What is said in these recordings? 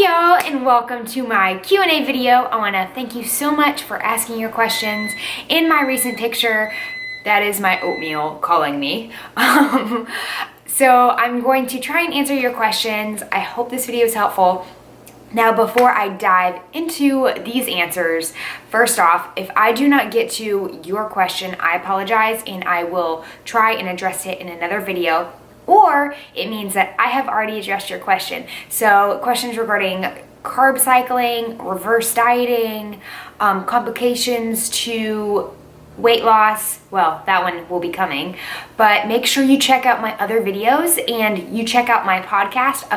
Hey y'all, and welcome to my Q&A video. I want to thank you so much for asking your questions. In my recent picture, that is my oatmeal calling me. So I'm going to try and answer your questions. I hope this video is helpful. Now, before I dive into these answers, first off, if I do not get to your question, I apologize, and I will try and address it in another video. Or it means that I have already addressed your question. So questions regarding carb cycling, reverse dieting, complications to weight loss, well, that one will be coming. But make sure you check out my other videos and you check out my podcast,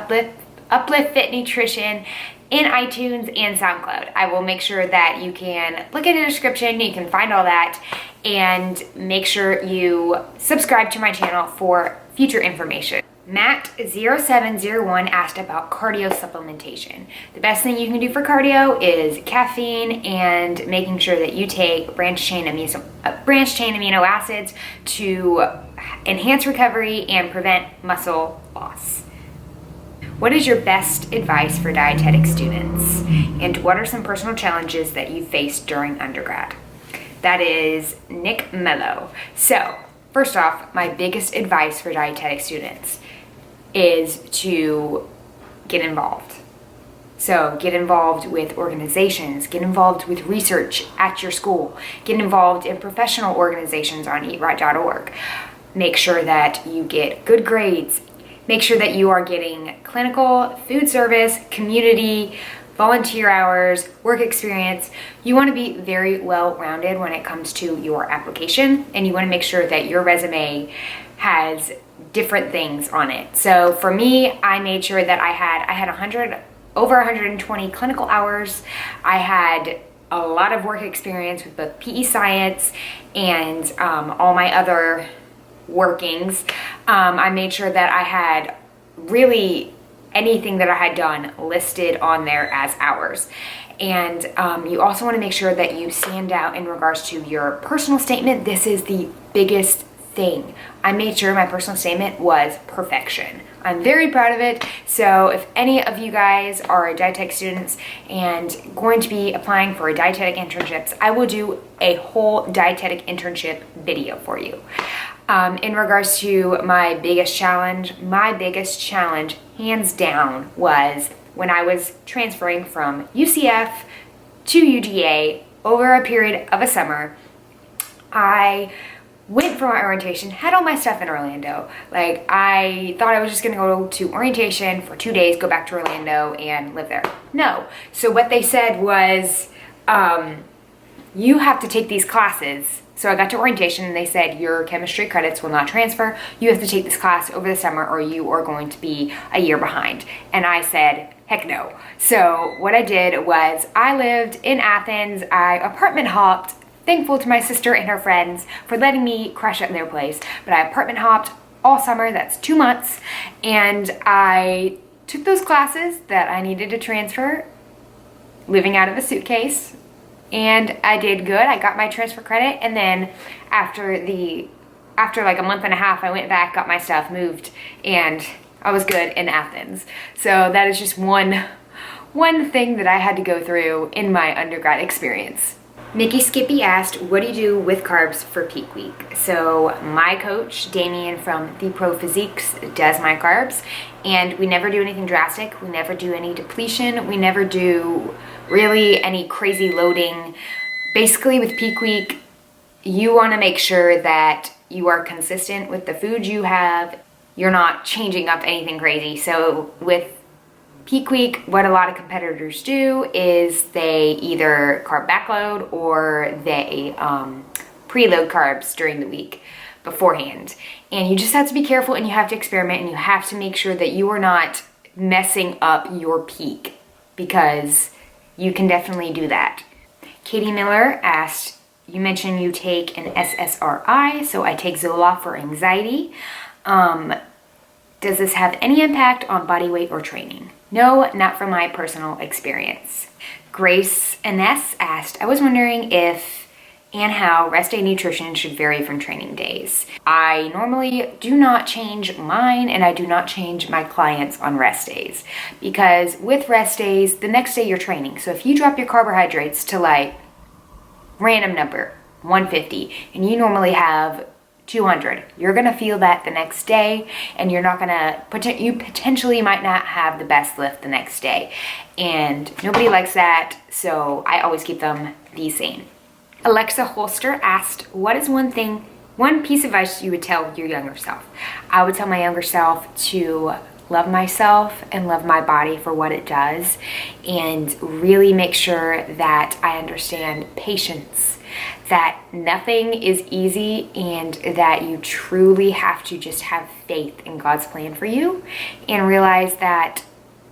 UpliftFit Nutrition, in iTunes and SoundCloud. I will make sure that you can look at the description, you can find all that, and make sure you subscribe to my channel for future information. Matt0701 asked about cardio supplementation. The best thing you can do for cardio is caffeine and making sure that you take branched chain amino acids to enhance recovery and prevent muscle loss. What is your best advice for dietetic students? And what are some personal challenges that you faced during undergrad? That is Nick Mello. So, first off, my biggest advice for dietetic students is to get involved. So get involved with organizations, get involved with research at your school, get involved in professional organizations on eatright.org. Make sure that you get good grades. Make sure that you are getting clinical, food service, community, volunteer hours, work experience. You want to be very well-rounded when it comes to your application, and you want to make sure that your resume has different things on it. So for me, I made sure that I had over 120 clinical hours. I had a lot of work experience with both PE science and all my other workings. I made sure that I had really anything that I had done listed on there as hours. And you also want to make sure that you stand out in regards to your personal statement. This is the biggest thing. I made sure my personal statement was perfection. I'm very proud of it. So if any of you guys are dietetic students and going to be applying for dietetic internships, I will do a whole dietetic internship video for you. In regards to my biggest challenge, hands down, was when I was transferring from UCF to UGA over a period of a summer. I went for my orientation, had all my stuff in Orlando. Like, I thought I was just gonna go to orientation for 2 days, go back to Orlando and live there. No. So what they said was, you have to take these classes. So I got to orientation and they said, your chemistry credits will not transfer. You have to take this class over the summer or you are going to be a year behind. And I said, heck no. So what I did was I lived in Athens. I apartment hopped, thankful to my sister and her friends for letting me crash at their place. But I apartment hopped all summer, that's 2 months. And I took those classes that I needed to transfer, living out of a suitcase. And I did good. I got my transfer credit, and then after like a month and a half, I went back, got my stuff, moved, and I was good in Athens. So that is just one thing that I had to go through in my undergrad experience. Mickey Skippy asked, what do you do with carbs for peak week? So my coach, Damien from The Pro Physiques, does my carbs, and we never do anything drastic. We never do any depletion. We never do really any crazy loading. Basically with peak week, you want to make sure that you are consistent with the food you have. You're not changing up anything crazy. So with peak week, what a lot of competitors do is they either carb backload or they preload carbs during the week beforehand. And you just have to be careful and you have to experiment and you have to make sure that you are not messing up your peak, because you can definitely do that. Katie Miller asked, you mentioned you take an SSRI, so I take Zoloft for anxiety. Does this have any impact on body weight or training? No, not from my personal experience. Grace Ines asked, I was wondering if and how rest day nutrition should vary from training days. I normally do not change mine, and I do not change my clients on rest days, because with rest days, the next day you're training. So if you drop your carbohydrates to like random number, 150, and you normally have 200, you're gonna feel that the next day, and you're not gonna, you potentially might not have the best lift the next day. And nobody likes that, so I always keep them the same. Alexa Holster asked, what is one piece of advice you would tell your younger self? I would tell my younger self to love myself and love my body for what it does, and really make sure that I understand patience, that nothing is easy, and that you truly have to just have faith in God's plan for you, and realize that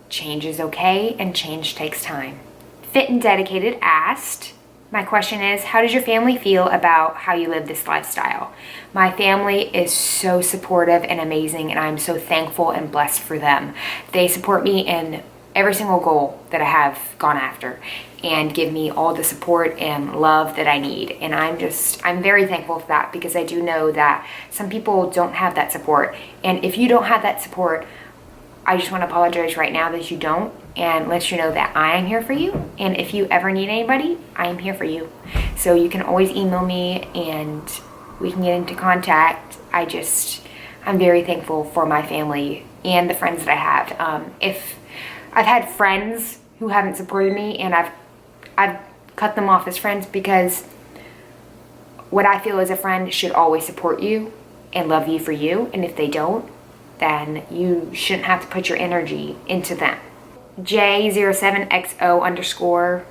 change is okay and change takes time. Fit and Dedicated asked, my question is, how does your family feel about how you live this lifestyle? My family is so supportive and amazing, and I'm so thankful and blessed for them. They support me in every single goal that I have gone after, and give me all the support and love that I need. And I'm very thankful for that, because I do know that some people don't have that support. And if you don't have that support, I just want to apologize right now that you don't, and let you know that I am here for you. And if you ever need anybody, I am here for you. So you can always email me and we can get into contact. I'm very thankful for my family and the friends that I have. If I've had friends who haven't supported me, and I've cut them off as friends, because what I feel as a friend should always support you and love you for you. And if they don't, then you shouldn't have to put your energy into them. J07XO_,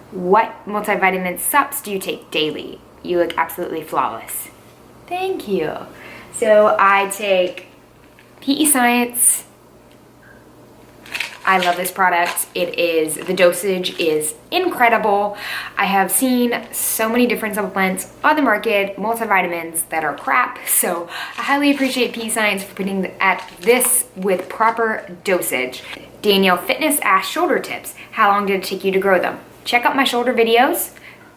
what multivitamin subs do you take daily? You look absolutely flawless. Thank you. So I take PE Science. I love this product. The dosage is incredible. I have seen so many different supplements on the market, multivitamins that are crap. So I highly appreciate PE Science for putting at this with proper dosage. Danielle Fitness asked, shoulder tips. How long did it take you to grow them? Check out my shoulder videos.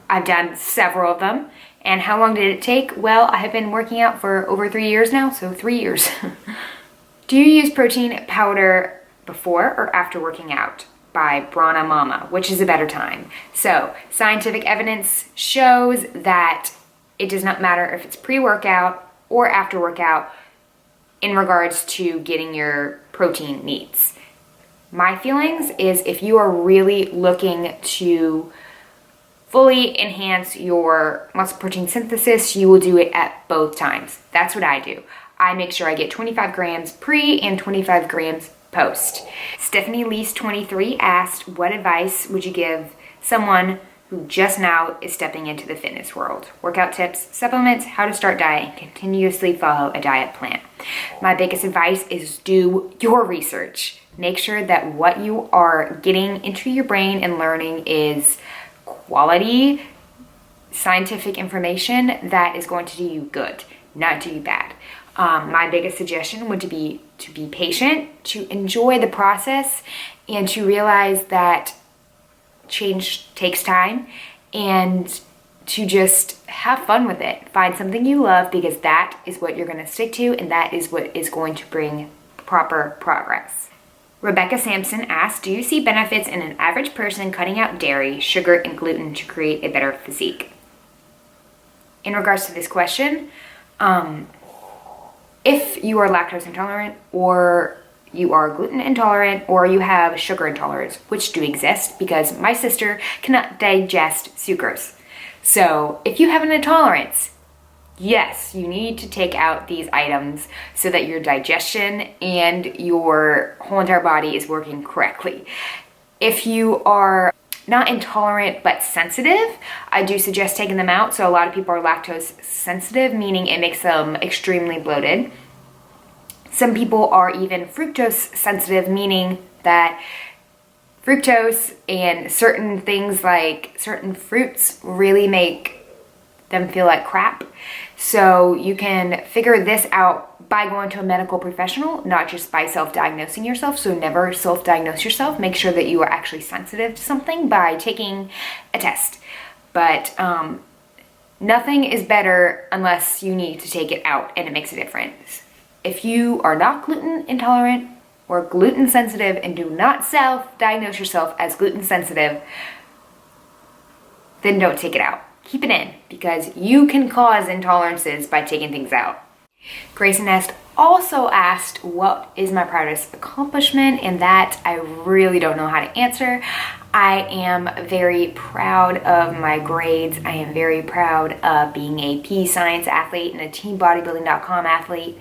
I've done several of them. And how long did it take? Well, I have been working out for over 3 years now, so 3 years. Do you use protein powder before or after working out? By Brana Mama, which is a better time. So scientific evidence shows that it does not matter if it's pre-workout or after workout in regards to getting your protein needs. My feelings is, if you are really looking to fully enhance your muscle protein synthesis, you will do it at both times. That's what I do. I make sure I get 25 grams pre and 25 grams post. Stephanie Lease 23 asked, what advice would you give someone who just now is stepping into the fitness world? Workout tips, supplements, how to start diet, and continuously follow a diet plan. My biggest advice is do your research. Make sure that what you are getting into your brain and learning is quality, scientific information that is going to do you good, not do you bad. My biggest suggestion would be to be patient, to enjoy the process, and to realize that change takes time, and to just have fun with it. Find something you love, because that is what you're going to stick to, and that is what is going to bring proper progress. Rebecca Sampson asked, do you see benefits in an average person cutting out dairy, sugar, and gluten to create a better physique? In regards to this question, if you are lactose intolerant, or you are gluten intolerant, or you have sugar intolerance, which do exist, because my sister cannot digest sucrose. So if you have an intolerance, yes, you need to take out these items so that your digestion and your whole entire body is working correctly. If you are not intolerant but sensitive, I do suggest taking them out. So a lot of people are lactose sensitive, meaning it makes them extremely bloated. Some people are even fructose sensitive, meaning that fructose and certain things like certain fruits really make them feel like crap. So you can figure this out by going to a medical professional, not just by self-diagnosing yourself. So never self-diagnose yourself. Make sure that you are actually sensitive to something by taking a test. But Nothing is better unless you need to take it out and it makes a difference. If you are not gluten intolerant or gluten sensitive and do not self-diagnose yourself as gluten sensitive, then don't take it out. Keep it in, because you can cause intolerances by taking things out. Grace Nest also asked, what is my proudest accomplishment? And that I really don't know how to answer. I am very proud of my grades. I am very proud of being a PE Science athlete and a teambodybuilding.com athlete.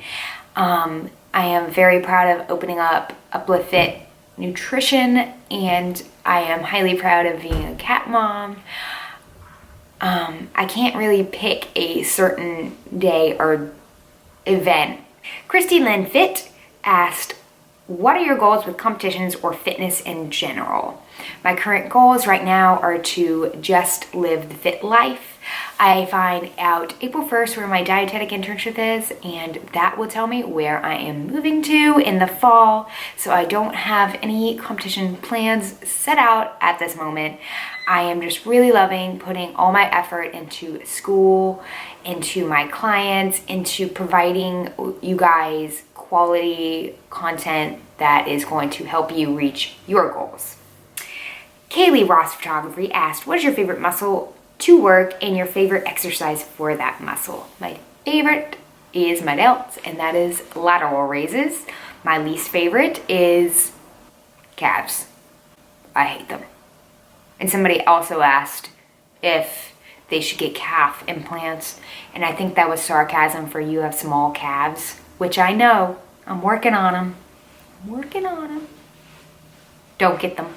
I am very proud of opening up UpliftFit Nutrition, and I am highly proud of being a cat mom. I can't really pick a certain day or event. Christy Lynn Fit asked, what are your goals with competitions or fitness in general? My current goals right now are to just live the fit life. I find out April 1st where my dietetic internship is, and that will tell me where I am moving to in the fall. So I don't have any competition plans set out at this moment. I am just really loving putting all my effort into school, into my clients, into providing you guys quality content that is going to help you reach your goals. Kaylee Ross Photography asked, what is your favorite muscle to work and your favorite exercise for that muscle? My favorite is my delts, and that is lateral raises. My least favorite is calves. I hate them. And somebody also asked if they should get calf implants, and I think that was sarcasm for you have small calves, which I know. I'm working on them. Don't get them.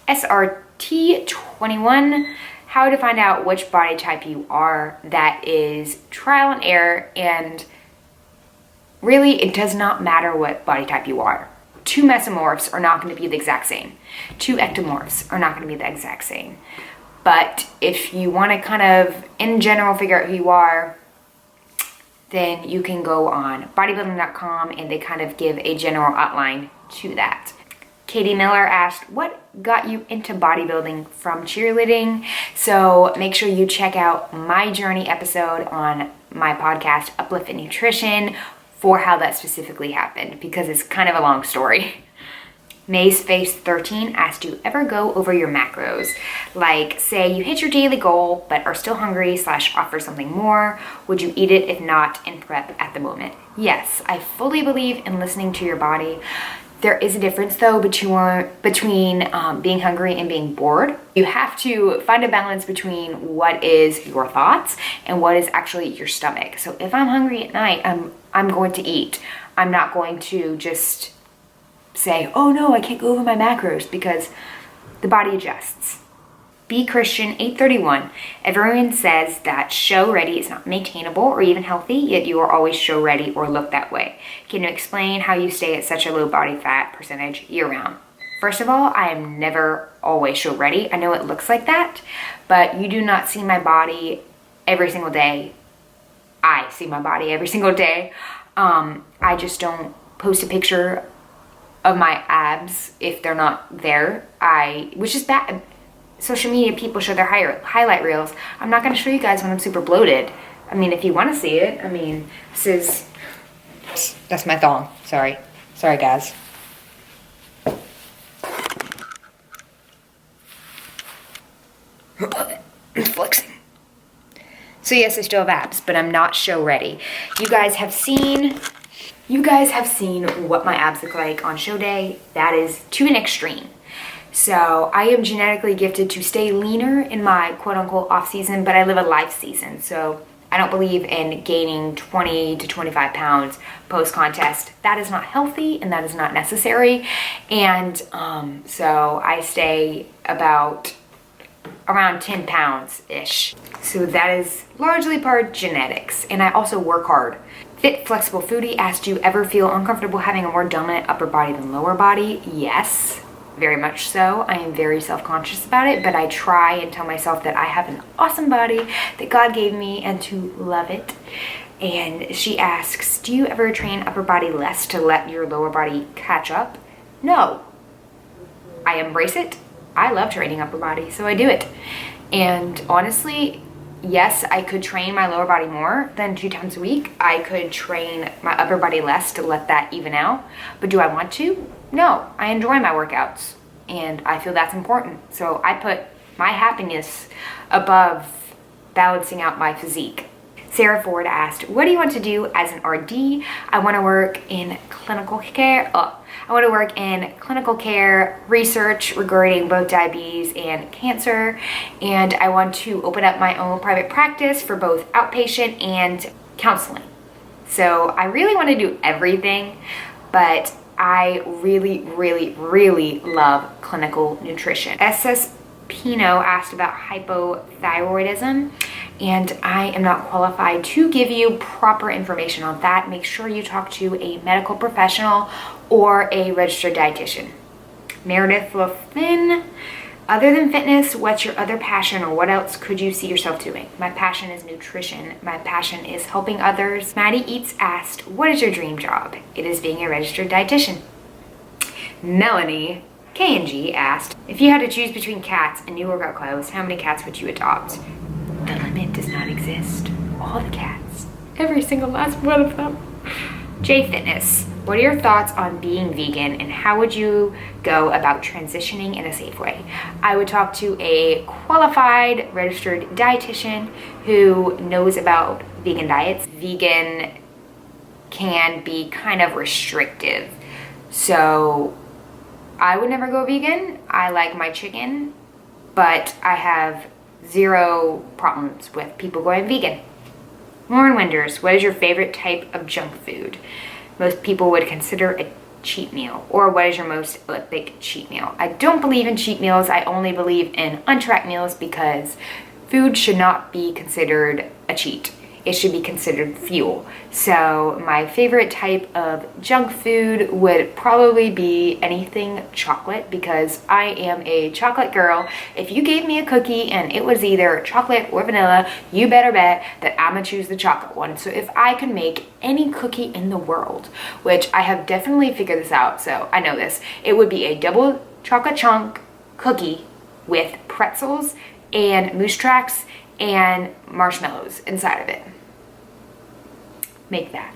SRT21, how to find out which body type you are. That is trial and error, and really it does not matter what body type you are. 2 mesomorphs are not going to be the exact same. 2 ectomorphs are not going to be the exact same. But if you want to kind of, in general, figure out who you are, then you can go on bodybuilding.com and they kind of give a general outline to that. Katie Miller asked, what got you into bodybuilding from cheerleading? So make sure you check out my journey episode on my podcast, UpliftFit Nutrition, for how that specifically happened, because it's kind of a long story. Maze Face 13 asked, do you ever go over your macros? Like, say you hit your daily goal but are still hungry / offer something more. Would you eat it if not in prep at the moment? Yes, I fully believe in listening to your body. There is a difference though between being hungry and being bored. You have to find a balance between what is your thoughts and what is actually your stomach. So if I'm hungry at night, I'm going to eat. I'm not going to just say, oh no, I can't go over my macros, because the body adjusts. Be Christian 831. Everyone says that show ready is not maintainable or even healthy, yet you are always show ready or look that way. Can you explain how you stay at such a low body fat percentage year round? First of all, I am never always show ready. I know it looks like that, but you do not see my body every single day. I see my body every single day. I just don't post a picture of my abs if they're not there. Which is bad. Social media people show their highlight reels. I'm not going to show you guys when I'm super bloated. I mean, if you want to see it, I mean, that's my thong. Sorry guys. Flexing. So yes, I still have abs, but I'm not show ready. You guys have seen what my abs look like on show day. That is to an extreme. So I am genetically gifted to stay leaner in my quote unquote off season, but I live a life season. So I don't believe in gaining 20 to 25 pounds post contest. That is not healthy and that is not necessary. And so I stay about around 10 pounds ish. So that is largely part genetics. And I also work hard. Fit Flexible Foodie asked, do you ever feel uncomfortable having a more dominant upper body than lower body? Yes. Very much so. I am very self-conscious about it, but I try and tell myself that I have an awesome body that God gave me and to love it. And she asks, do you ever train upper body less to let your lower body catch up? No. I embrace it. I love training upper body, so I do it. And honestly, yes, I could train my lower body more than 2 times a week. I could train my upper body less to let that even out. But do I want to? No, I enjoy my workouts and I feel that's important. So I put my happiness above balancing out my physique. Sarah Ford asked, what do you want to do as an RD? I want to work in clinical care. I want to work in clinical care research regarding both diabetes and cancer. And I want to open up my own private practice for both outpatient and counseling. So I really want to do everything, but I really, really, really love clinical nutrition. SS Pino asked about hypothyroidism, and I am not qualified to give you proper information on that. Make sure you talk to a medical professional or a registered dietitian. Meredith Lofin, other than fitness, what's your other passion, or what else could you see yourself doing? My passion is nutrition. My passion is helping others. Maddie Eats asked, what is your dream job? It is being a registered dietitian. Melanie K&G asked, if you had to choose between cats and new workout clothes, how many cats would you adopt? The limit does not exist. All the cats. Every single last one of them. J Fitness, what are your thoughts on being vegan and how would you go about transitioning in a safe way? I would talk to a qualified registered dietitian who knows about vegan diets. Vegan can be kind of restrictive. So I would never go vegan. I like my chicken, but I have zero problems with people going vegan. Lauren Winders, what is your favorite type of junk food? Most people would consider a cheat meal. Or what is your most epic cheat meal? I don't believe in cheat meals. I only believe in untracked meals because food should not be considered a cheat. It should be considered fuel. So my favorite type of junk food would probably be anything chocolate because I am a chocolate girl. If you gave me a cookie and it was either chocolate or vanilla, you better bet that I'm gonna choose the chocolate one. So if I could make any cookie in the world, which I have definitely figured this out, so I know this, it would be a double chocolate chunk cookie with pretzels and moose tracks and marshmallows inside of it. Make that.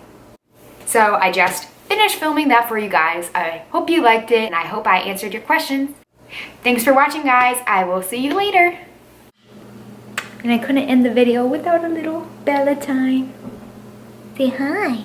So I just finished filming that for you guys. I hope you liked it and I hope I answered your questions. Thanks for watching, guys. I will see you later. And I couldn't end the video without a little Bella time. Say hi.